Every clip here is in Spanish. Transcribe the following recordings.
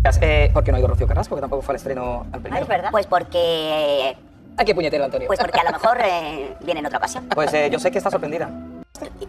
¿Por qué no ha ido Rocío Carrasco, que tampoco fue al estreno al primero? Es verdad. Pues porque... ¿A qué puñetero, Antonio? Pues porque a lo mejor viene en otra ocasión. Pues yo sé que está sorprendida.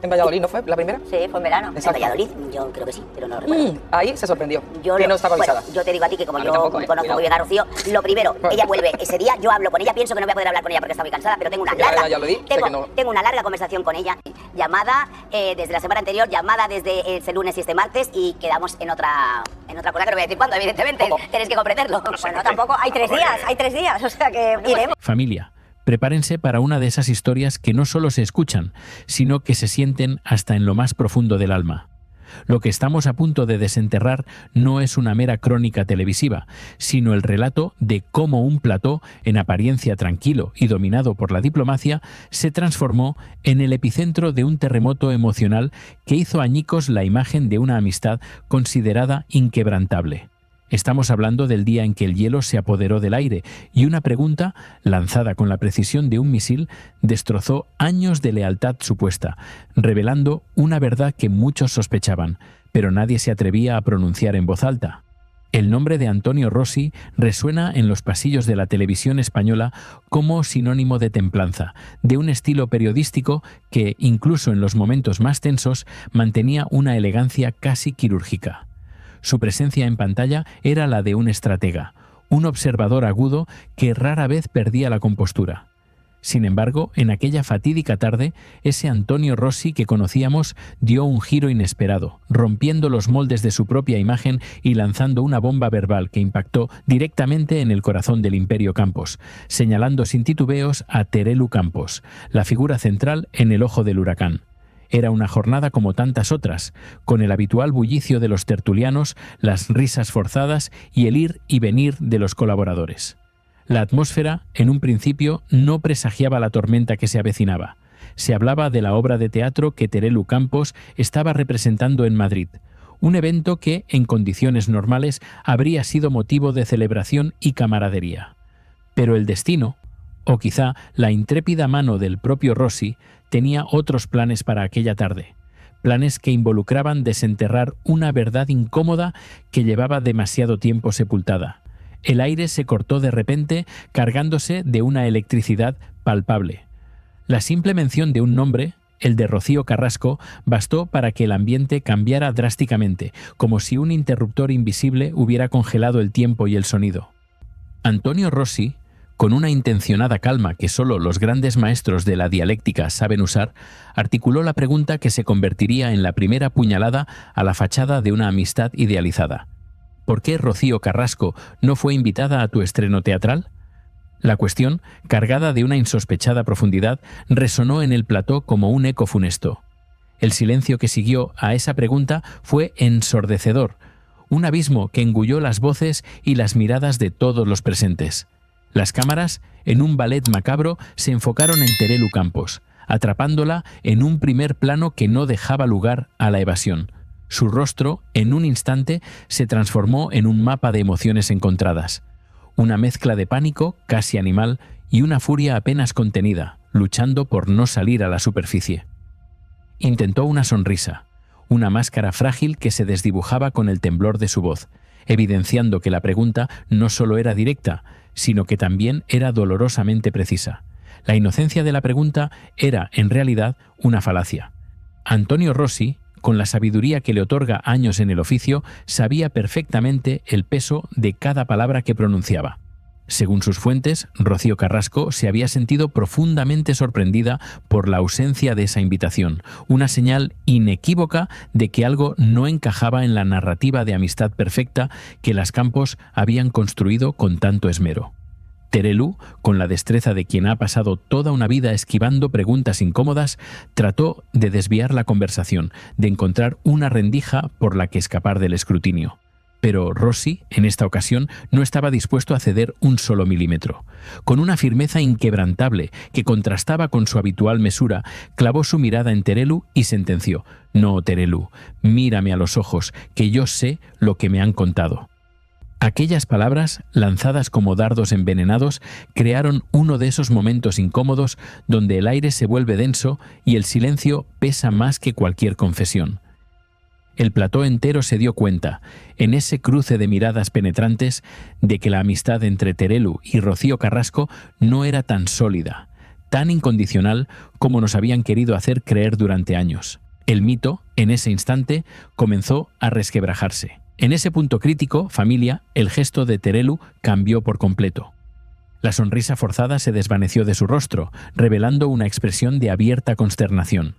¿En Valladolid no fue la primera? Sí, fue en verano. Exacto. En Valladolid, yo creo que sí, pero no recuerdo. Ahí se sorprendió. Yo que no estaba avisada. Bueno, yo te digo a ti que como A mí yo tampoco, conozco cuidado. muy bien a Rocío, lo primero, ella vuelve ese día, yo hablo con ella, pienso que no voy a poder hablar con ella porque está muy cansada, pero tengo una larga, ya lo di, sé que no. tengo una larga conversación con ella, llamada desde la semana anterior, llamada desde este lunes y este martes, y quedamos en otra cosa que no voy a decir cuándo, evidentemente, tenéis que comprenderlo. Bueno, tampoco, hay 3 días, o sea que iremos. Familia, prepárense para una de esas historias que no solo se escuchan, sino que se sienten hasta en lo más profundo del alma. Lo que estamos a punto de desenterrar no es una mera crónica televisiva, sino el relato de cómo un plató, en apariencia tranquilo y dominado por la diplomacia, se transformó en el epicentro de un terremoto emocional que hizo añicos la imagen de una amistad considerada inquebrantable. Estamos hablando del día en que el hielo se apoderó del aire y una pregunta, lanzada con la precisión de un misil, destrozó años de lealtad supuesta, revelando una verdad que muchos sospechaban, pero nadie se atrevía a pronunciar en voz alta. El nombre de Antonio Rossi resuena en los pasillos de la televisión española como sinónimo de templanza, de un estilo periodístico que, incluso en los momentos más tensos, mantenía una elegancia casi quirúrgica. Su presencia en pantalla era la de un estratega, un observador agudo que rara vez perdía la compostura. Sin embargo, en aquella fatídica tarde, ese Antonio Rossi que conocíamos dio un giro inesperado, rompiendo los moldes de su propia imagen y lanzando una bomba verbal que impactó directamente en el corazón del Imperio Campos, señalando sin titubeos a Terelu Campos, la figura central en el ojo del huracán. Era una jornada como tantas otras, con el habitual bullicio de los tertulianos, las risas forzadas y el ir y venir de los colaboradores. La atmósfera, en un principio, no presagiaba la tormenta que se avecinaba. Se hablaba de la obra de teatro que Terelu Campos estaba representando en Madrid, un evento que, en condiciones normales, habría sido motivo de celebración y camaradería. Pero el destino, o quizá la intrépida mano del propio Rossi, tenía otros planes para aquella tarde, planes que involucraban desenterrar una verdad incómoda que llevaba demasiado tiempo sepultada. El aire se cortó de repente, cargándose de una electricidad palpable. La simple mención de un nombre, el de Rocío Carrasco, bastó para que el ambiente cambiara drásticamente, como si un interruptor invisible hubiera congelado el tiempo y el sonido. Antonio Rossi, con una intencionada calma que solo los grandes maestros de la dialéctica saben usar, articuló la pregunta que se convertiría en la primera puñalada a la fachada de una amistad idealizada. ¿Por qué Rocío Carrasco no fue invitada a tu estreno teatral? La cuestión, cargada de una insospechada profundidad, resonó en el plató como un eco funesto. El silencio que siguió a esa pregunta fue ensordecedor, un abismo que engulló las voces y las miradas de todos los presentes. Las cámaras, en un ballet macabro, se enfocaron en Terelu Campos, atrapándola en un primer plano que no dejaba lugar a la evasión. Su rostro, en un instante, se transformó en un mapa de emociones encontradas. Una mezcla de pánico, casi animal, y una furia apenas contenida, luchando por no salir a la superficie. Intentó una sonrisa, una máscara frágil que se desdibujaba con el temblor de su voz, evidenciando que la pregunta no solo era directa, sino que también era dolorosamente precisa. La inocencia de la pregunta era, en realidad, una falacia. Antonio Rossi, con la sabiduría que le otorga años en el oficio, sabía perfectamente el peso de cada palabra que pronunciaba. Según sus fuentes, Rocío Carrasco se había sentido profundamente sorprendida por la ausencia de esa invitación, una señal inequívoca de que algo no encajaba en la narrativa de amistad perfecta que las Campos habían construido con tanto esmero. Terelu, con la destreza de quien ha pasado toda una vida esquivando preguntas incómodas, trató de desviar la conversación, de encontrar una rendija por la que escapar del escrutinio. Pero Rossi, en esta ocasión, no estaba dispuesto a ceder un solo milímetro. Con una firmeza inquebrantable que contrastaba con su habitual mesura, clavó su mirada en Terelu y sentenció: «No, Terelu, mírame a los ojos, que yo sé lo que me han contado». Aquellas palabras, lanzadas como dardos envenenados, crearon uno de esos momentos incómodos donde el aire se vuelve denso y el silencio pesa más que cualquier confesión. El plató entero se dio cuenta, en ese cruce de miradas penetrantes, de que la amistad entre Terelu y Rocío Carrasco no era tan sólida, tan incondicional como nos habían querido hacer creer durante años. El mito, en ese instante, comenzó a resquebrajarse. En ese punto crítico, familia, el gesto de Terelu cambió por completo. La sonrisa forzada se desvaneció de su rostro, revelando una expresión de abierta consternación.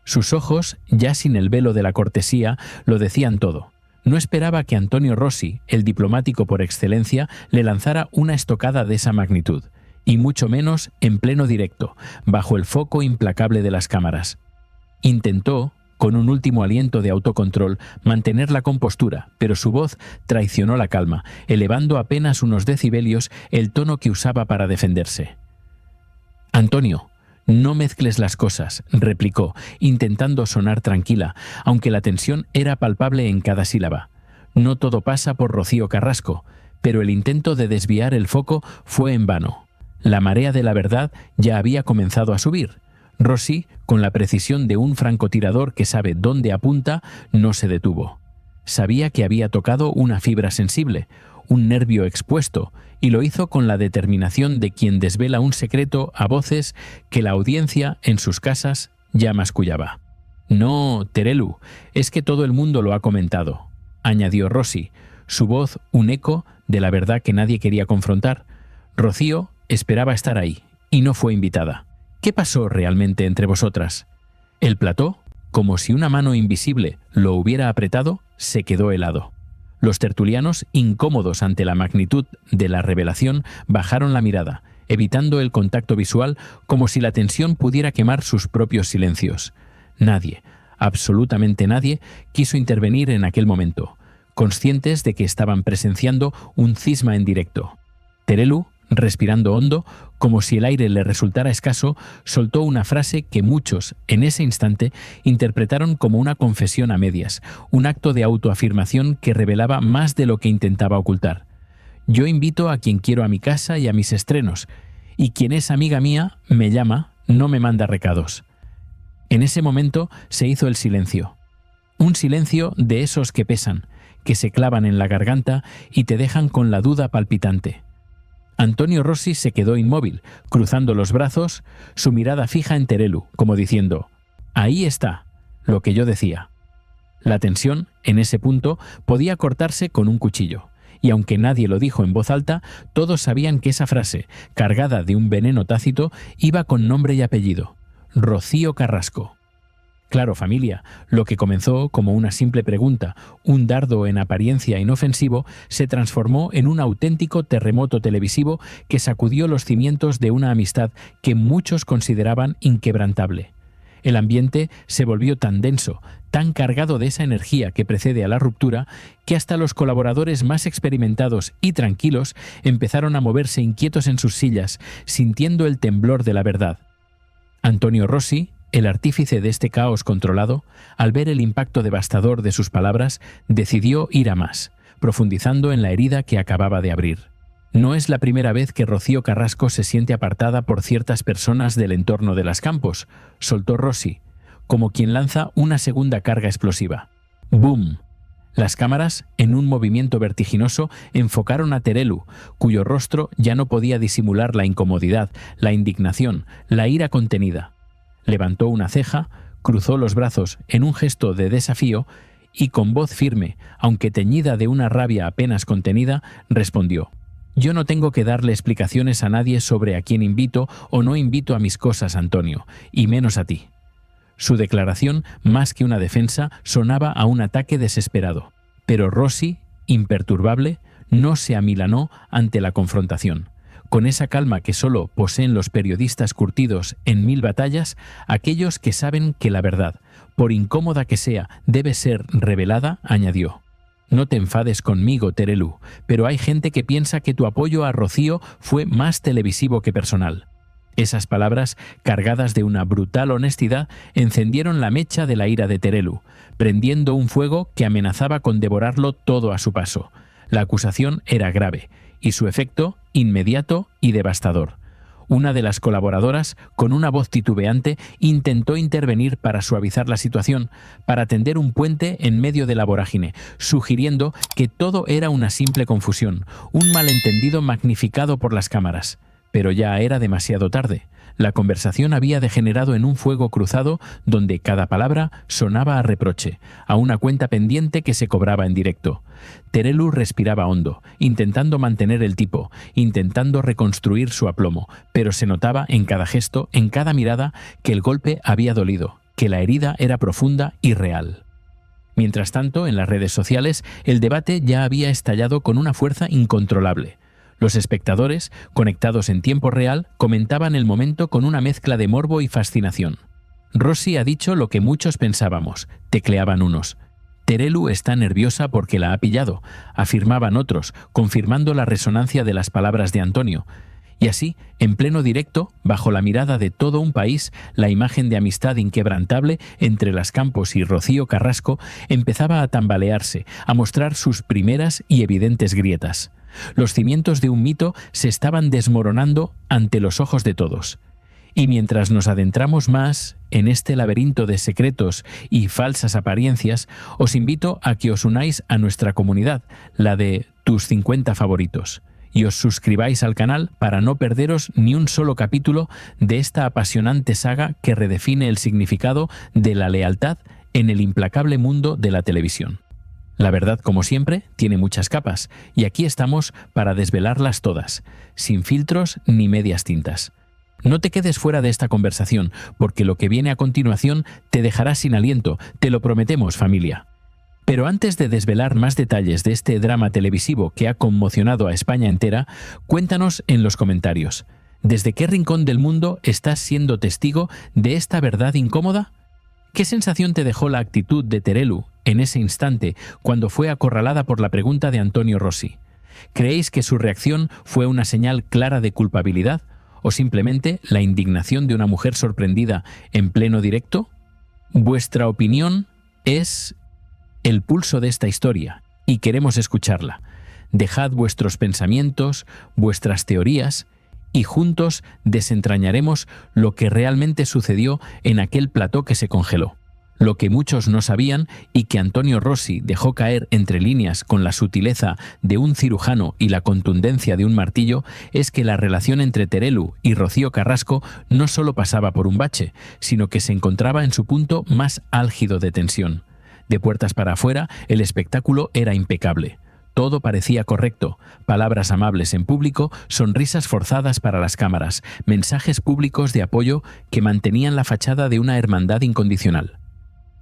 Sus ojos, ya sin el velo de la cortesía, lo decían todo. No esperaba que Antonio Rossi, el diplomático por excelencia, le lanzara una estocada de esa magnitud, y mucho menos en pleno directo, bajo el foco implacable de las cámaras. Intentó, con un último aliento de autocontrol, mantener la compostura, pero su voz traicionó la calma, elevando apenas unos decibelios el tono que usaba para defenderse. «Antonio, no mezcles las cosas», replicó, intentando sonar tranquila, aunque la tensión era palpable en cada sílaba. «No todo pasa por Rocío Carrasco», pero el intento de desviar el foco fue en vano. La marea de la verdad ya había comenzado a subir. Rossi, con la precisión de un francotirador que sabe dónde apunta, no se detuvo. Sabía que había tocado una fibra sensible, un nervio expuesto, y lo hizo con la determinación de quien desvela un secreto a voces que la audiencia en sus casas ya mascullaba. «No, Terelu, es que todo el mundo lo ha comentado», añadió Rossi, su voz un eco de la verdad que nadie quería confrontar. Rocío esperaba estar ahí, y no fue invitada. ¿Qué pasó realmente entre vosotras? El plató, como si una mano invisible lo hubiera apretado, se quedó helado. Los tertulianos, incómodos ante la magnitud de la revelación, bajaron la mirada, evitando el contacto visual como si la tensión pudiera quemar sus propios silencios. Nadie, absolutamente nadie, quiso intervenir en aquel momento, conscientes de que estaban presenciando un cisma en directo. Terelu, respirando hondo, como si el aire le resultara escaso, soltó una frase que muchos, en ese instante, interpretaron como una confesión a medias, un acto de autoafirmación que revelaba más de lo que intentaba ocultar. «Yo invito a quien quiero a mi casa y a mis estrenos, y quien es amiga mía me llama, no me manda recados». En ese momento se hizo el silencio. Un silencio de esos que pesan, que se clavan en la garganta y te dejan con la duda palpitante. Antonio Rossi se quedó inmóvil, cruzando los brazos, su mirada fija en Terelu, como diciendo: «Ahí está, lo que yo decía». La tensión, en ese punto, podía cortarse con un cuchillo, y aunque nadie lo dijo en voz alta, todos sabían que esa frase, cargada de un veneno tácito, iba con nombre y apellido: Rocío Carrasco. Claro, familia, lo que comenzó como una simple pregunta, un dardo en apariencia inofensivo, se transformó en un auténtico terremoto televisivo que sacudió los cimientos de una amistad que muchos consideraban inquebrantable. El ambiente se volvió tan denso, tan cargado de esa energía que precede a la ruptura, que hasta los colaboradores más experimentados y tranquilos empezaron a moverse inquietos en sus sillas, sintiendo el temblor de la verdad. Antonio Rossi, el artífice de este caos controlado, al ver el impacto devastador de sus palabras, decidió ir a más, profundizando en la herida que acababa de abrir. No es la primera vez que Rocío Carrasco se siente apartada por ciertas personas del entorno de las Campos, soltó Rossi, como quien lanza una segunda carga explosiva. ¡Boom! Las cámaras, en un movimiento vertiginoso, enfocaron a Terelu, cuyo rostro ya no podía disimular la incomodidad, la indignación, la ira contenida. Levantó una ceja, cruzó los brazos en un gesto de desafío y con voz firme, aunque teñida de una rabia apenas contenida, respondió: «Yo no tengo que darle explicaciones a nadie sobre a quién invito o no invito a mis cosas, Antonio, y menos a ti». Su declaración, más que una defensa, sonaba a un ataque desesperado. Pero Rossi, imperturbable, no se amilanó ante la confrontación. Con esa calma que solo poseen los periodistas curtidos en 1000 batallas, aquellos que saben que la verdad, por incómoda que sea, debe ser revelada, añadió: «No te enfades conmigo, Terelu, pero hay gente que piensa que tu apoyo a Rocío fue más televisivo que personal». Esas palabras, cargadas de una brutal honestidad, encendieron la mecha de la ira de Terelu, prendiendo un fuego que amenazaba con devorarlo todo a su paso. La acusación era grave, y su efecto inmediato y devastador. Una de las colaboradoras, con una voz titubeante, intentó intervenir para suavizar la situación, para tender un puente en medio de la vorágine, sugiriendo que todo era una simple confusión, un malentendido magnificado por las cámaras. Pero ya era demasiado tarde. La conversación había degenerado en un fuego cruzado donde cada palabra sonaba a reproche, a una cuenta pendiente que se cobraba en directo. Terelu respiraba hondo, intentando mantener el tipo, intentando reconstruir su aplomo, pero se notaba en cada gesto, en cada mirada, que el golpe había dolido, que la herida era profunda y real. Mientras tanto, en las redes sociales, el debate ya había estallado con una fuerza incontrolable. Los espectadores, conectados en tiempo real, comentaban el momento con una mezcla de morbo y fascinación. Rossi ha dicho lo que muchos pensábamos, tecleaban unos. Terelu está nerviosa porque la ha pillado, afirmaban otros, confirmando la resonancia de las palabras de Antonio. Y así, en pleno directo, bajo la mirada de todo un país, la imagen de amistad inquebrantable entre Las Campos y Rocío Carrasco empezaba a tambalearse, a mostrar sus primeras y evidentes grietas. Los cimientos de un mito se estaban desmoronando ante los ojos de todos. Y mientras nos adentramos más en este laberinto de secretos y falsas apariencias, os invito a que os unáis a nuestra comunidad, la de Tus 50 favoritos, y os suscribáis al canal para no perderos ni un solo capítulo de esta apasionante saga que redefine el significado de la lealtad en el implacable mundo de la televisión. La verdad, como siempre, tiene muchas capas, y aquí estamos para desvelarlas todas, sin filtros ni medias tintas. No te quedes fuera de esta conversación, porque lo que viene a continuación te dejará sin aliento, te lo prometemos, familia. Pero antes de desvelar más detalles de este drama televisivo que ha conmocionado a España entera, cuéntanos en los comentarios, ¿desde qué rincón del mundo estás siendo testigo de esta verdad incómoda? ¿Qué sensación te dejó la actitud de Terelu en ese instante cuando fue acorralada por la pregunta de Antonio Rossi? ¿Creéis que su reacción fue una señal clara de culpabilidad o simplemente la indignación de una mujer sorprendida en pleno directo? Vuestra opinión es el pulso de esta historia y queremos escucharla. Dejad vuestros pensamientos, vuestras teorías y juntos desentrañaremos lo que realmente sucedió en aquel plató que se congeló. Lo que muchos no sabían y que Antonio Rossi dejó caer entre líneas con la sutileza de un cirujano y la contundencia de un martillo es que la relación entre Terelu y Rocío Carrasco no solo pasaba por un bache, sino que se encontraba en su punto más álgido de tensión. De puertas para afuera, el espectáculo era impecable. Todo parecía correcto, palabras amables en público, sonrisas forzadas para las cámaras, mensajes públicos de apoyo que mantenían la fachada de una hermandad incondicional.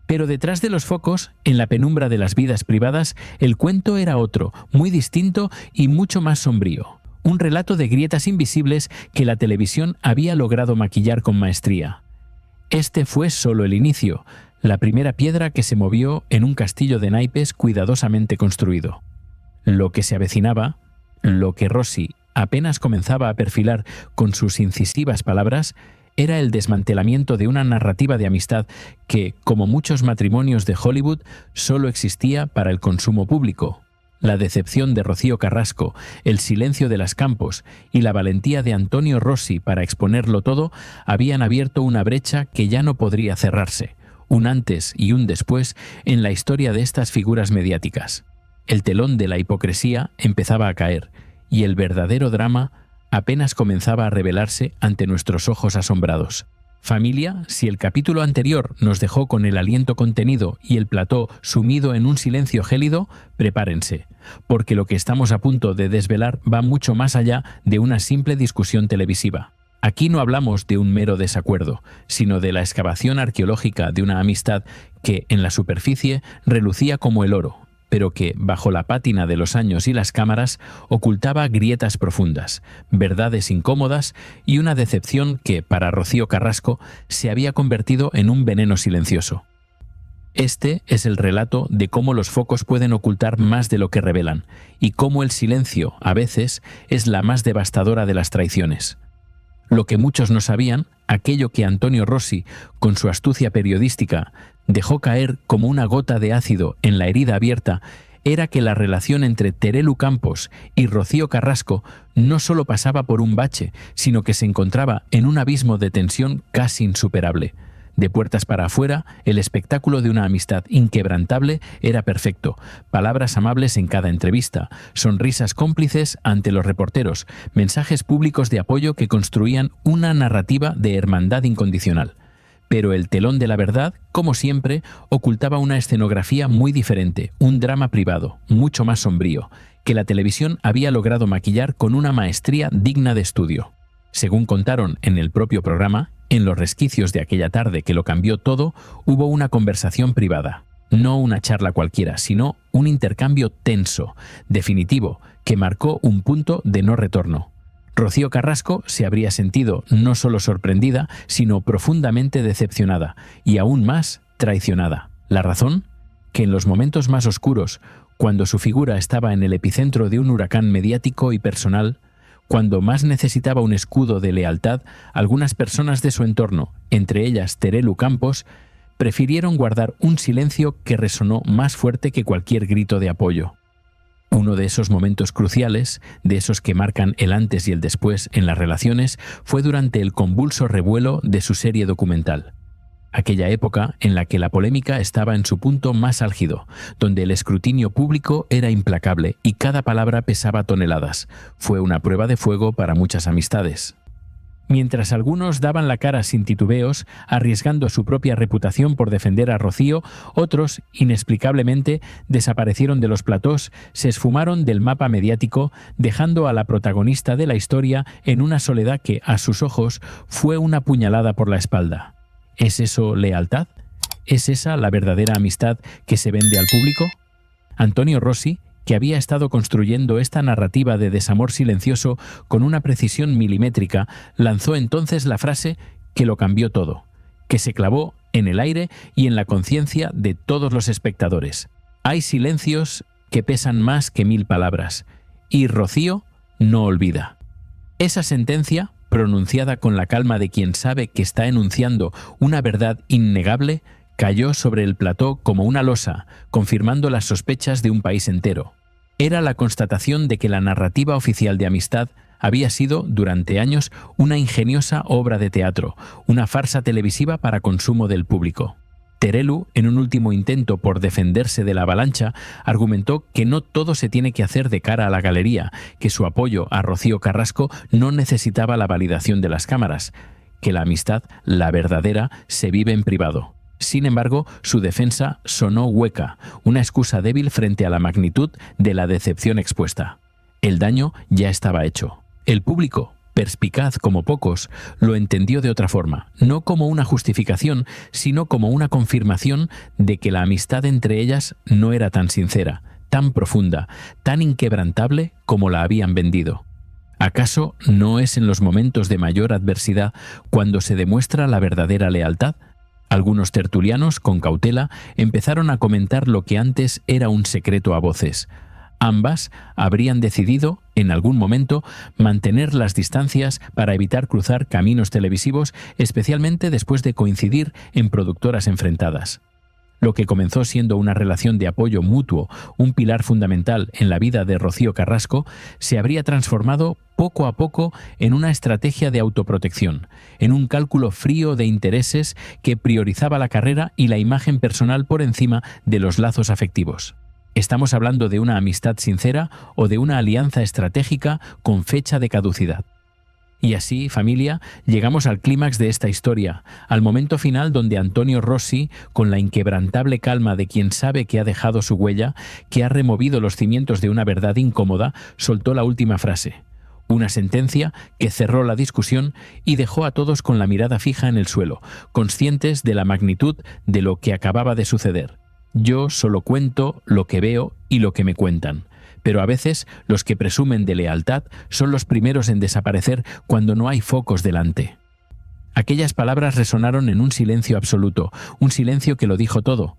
Pero detrás de los focos, en la penumbra de las vidas privadas, el cuento era otro, muy distinto y mucho más sombrío. Un relato de grietas invisibles que la televisión había logrado maquillar con maestría. Este fue solo el inicio, la primera piedra que se movió en un castillo de naipes cuidadosamente construido. Lo que se avecinaba, lo que Rossi apenas comenzaba a perfilar con sus incisivas palabras, era el desmantelamiento de una narrativa de amistad que, como muchos matrimonios de Hollywood, solo existía para el consumo público. La decepción de Rocío Carrasco, el silencio de Las Campos y la valentía de Antonio Rossi para exponerlo todo habían abierto una brecha que ya no podría cerrarse, un antes y un después en la historia de estas figuras mediáticas. El telón de la hipocresía empezaba a caer y el verdadero drama apenas comenzaba a revelarse ante nuestros ojos asombrados. Familia, si el capítulo anterior nos dejó con el aliento contenido y el plató sumido en un silencio gélido, prepárense, porque lo que estamos a punto de desvelar va mucho más allá de una simple discusión televisiva. Aquí no hablamos de un mero desacuerdo, sino de la excavación arqueológica de una amistad que, en la superficie, relucía como el oro, pero que, bajo la pátina de los años y las cámaras, ocultaba grietas profundas, verdades incómodas y una decepción que, para Rocío Carrasco, se había convertido en un veneno silencioso. Este es el relato de cómo los focos pueden ocultar más de lo que revelan, y cómo el silencio, a veces, es la más devastadora de las traiciones. Lo que muchos no sabían, aquello que Antonio Rossi, con su astucia periodística, dejó caer como una gota de ácido en la herida abierta, era que la relación entre Terelu Campos y Rocío Carrasco no solo pasaba por un bache, sino que se encontraba en un abismo de tensión casi insuperable. De puertas para afuera, el espectáculo de una amistad inquebrantable era perfecto. Palabras amables en cada entrevista, sonrisas cómplices ante los reporteros, mensajes públicos de apoyo que construían una narrativa de hermandad incondicional. Pero el telón de la verdad, como siempre, ocultaba una escenografía muy diferente, un drama privado, mucho más sombrío, que la televisión había logrado maquillar con una maestría digna de estudio. Según contaron en el propio programa, en los resquicios de aquella tarde que lo cambió todo, hubo una conversación privada. No una charla cualquiera, sino un intercambio tenso, definitivo, que marcó un punto de no retorno. Rocío Carrasco se habría sentido no solo sorprendida, sino profundamente decepcionada y aún más traicionada. ¿La razón? Que en los momentos más oscuros, cuando su figura estaba en el epicentro de un huracán mediático y personal, cuando más necesitaba un escudo de lealtad, algunas personas de su entorno, entre ellas Terelu Campos, prefirieron guardar un silencio que resonó más fuerte que cualquier grito de apoyo. Uno de esos momentos cruciales, de esos que marcan el antes y el después en las relaciones, fue durante el convulso revuelo de su serie documental. Aquella época en la que la polémica estaba en su punto más álgido, donde el escrutinio público era implacable y cada palabra pesaba toneladas. Fue una prueba de fuego para muchas amistades. Mientras algunos daban la cara sin titubeos, arriesgando su propia reputación por defender a Rocío, otros, inexplicablemente, desaparecieron de los platós, se esfumaron del mapa mediático, dejando a la protagonista de la historia en una soledad que, a sus ojos, fue una puñalada por la espalda. ¿Es eso lealtad? ¿Es esa la verdadera amistad que se vende al público? Antonio Rossi, que había estado construyendo esta narrativa de desamor silencioso con una precisión milimétrica, lanzó entonces la frase que lo cambió todo, que se clavó en el aire y en la conciencia de todos los espectadores. Hay silencios que pesan más que 1000 palabras, y Rocío no olvida. Esa sentencia, pronunciada con la calma de quien sabe que está enunciando una verdad innegable, cayó sobre el plató como una losa, confirmando las sospechas de un país entero. Era la constatación de que la narrativa oficial de amistad había sido, durante años, una ingeniosa obra de teatro, una farsa televisiva para consumo del público. Terelu, en un último intento por defenderse de la avalancha, argumentó que no todo se tiene que hacer de cara a la galería, que su apoyo a Rocío Carrasco no necesitaba la validación de las cámaras, que la amistad, la verdadera, se vive en privado. Sin embargo, su defensa sonó hueca, una excusa débil frente a la magnitud de la decepción expuesta. El daño ya estaba hecho. El público, perspicaz como pocos, lo entendió de otra forma, no como una justificación, sino como una confirmación de que la amistad entre ellas no era tan sincera, tan profunda, tan inquebrantable como la habían vendido. ¿Acaso no es en los momentos de mayor adversidad cuando se demuestra la verdadera lealtad? Algunos tertulianos, con cautela, empezaron a comentar lo que antes era un secreto a voces. Ambas habrían decidido, en algún momento, mantener las distancias para evitar cruzar caminos televisivos, especialmente después de coincidir en productoras enfrentadas. Lo que comenzó siendo una relación de apoyo mutuo, un pilar fundamental en la vida de Rocío Carrasco, se habría transformado poco a poco en una estrategia de autoprotección, en un cálculo frío de intereses que priorizaba la carrera y la imagen personal por encima de los lazos afectivos. ¿Estamos hablando de una amistad sincera o de una alianza estratégica con fecha de caducidad? Y así, familia, llegamos al clímax de esta historia, al momento final donde Antonio Rossi, con la inquebrantable calma de quien sabe que ha dejado su huella, que ha removido los cimientos de una verdad incómoda, soltó la última frase. Una sentencia que cerró la discusión y dejó a todos con la mirada fija en el suelo, conscientes de la magnitud de lo que acababa de suceder. Yo solo cuento lo que veo y lo que me cuentan. Pero a veces los que presumen de lealtad son los primeros en desaparecer cuando no hay focos delante. Aquellas palabras resonaron en un silencio absoluto, un silencio que lo dijo todo.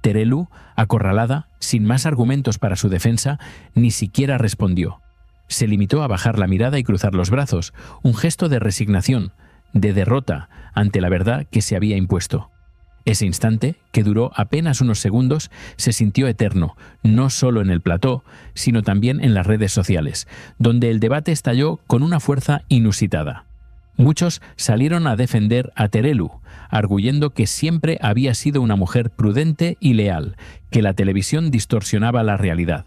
Terelu, acorralada, sin más argumentos para su defensa, ni siquiera respondió. Se limitó a bajar la mirada y cruzar los brazos, un gesto de resignación, de derrota ante la verdad que se había impuesto. Ese instante, que duró apenas unos segundos, se sintió eterno, no solo en el plató, sino también en las redes sociales, donde el debate estalló con una fuerza inusitada. Muchos salieron a defender a Terelu, arguyendo que siempre había sido una mujer prudente y leal, que la televisión distorsionaba la realidad.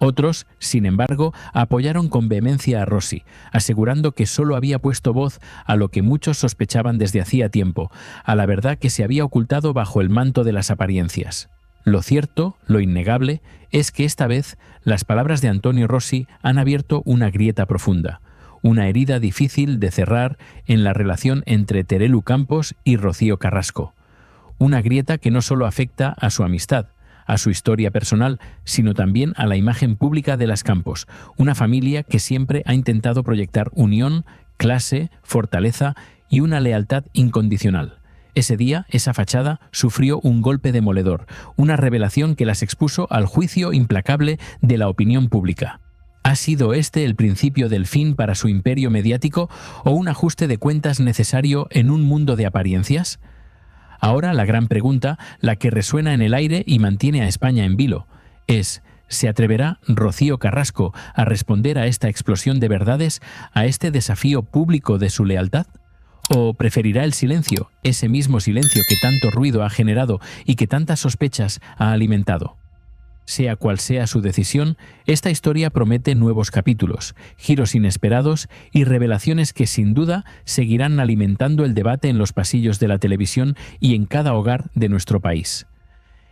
Otros, sin embargo, apoyaron con vehemencia a Rossi, asegurando que solo había puesto voz a lo que muchos sospechaban desde hacía tiempo, a la verdad que se había ocultado bajo el manto de las apariencias. Lo cierto, lo innegable, es que esta vez las palabras de Antonio Rossi han abierto una grieta profunda, una herida difícil de cerrar en la relación entre Terelu Campos y Rocío Carrasco. Una grieta que no solo afecta a su amistad, a su historia personal, sino también a la imagen pública de las Campos, una familia que siempre ha intentado proyectar unión, clase, fortaleza y una lealtad incondicional. Ese día, esa fachada sufrió un golpe demoledor, una revelación que las expuso al juicio implacable de la opinión pública. ¿Ha sido este el principio del fin para su imperio mediático o un ajuste de cuentas necesario en un mundo de apariencias? Ahora la gran pregunta, la que resuena en el aire y mantiene a España en vilo, es: ¿se atreverá Rocío Carrasco a responder a esta explosión de verdades, a este desafío público de su lealtad? ¿O preferirá el silencio, ese mismo silencio que tanto ruido ha generado y que tantas sospechas ha alimentado? Sea cual sea su decisión, esta historia promete nuevos capítulos, giros inesperados y revelaciones que sin duda seguirán alimentando el debate en los pasillos de la televisión y en cada hogar de nuestro país.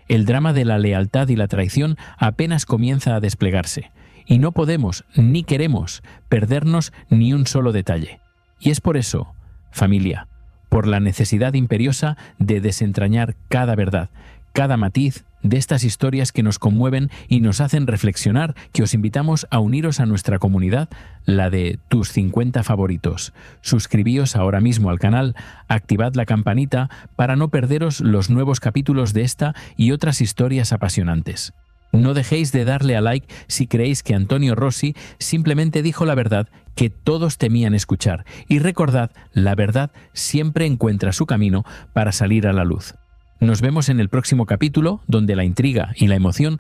El drama de la lealtad y la traición apenas comienza a desplegarse, y no podemos ni queremos perdernos ni un solo detalle. Y es por eso, familia, por la necesidad imperiosa de desentrañar cada verdad, cada matiz de estas historias que nos conmueven y nos hacen reflexionar, que os invitamos a uniros a nuestra comunidad, la de Tus 50 favoritos. Suscribíos ahora mismo al canal, activad la campanita para no perderos los nuevos capítulos de esta y otras historias apasionantes. No dejéis de darle a like si creéis que Antonio Rossi simplemente dijo la verdad que todos temían escuchar, y recordad, la verdad siempre encuentra su camino para salir a la luz. Nos vemos en el próximo capítulo, donde la intriga y la emoción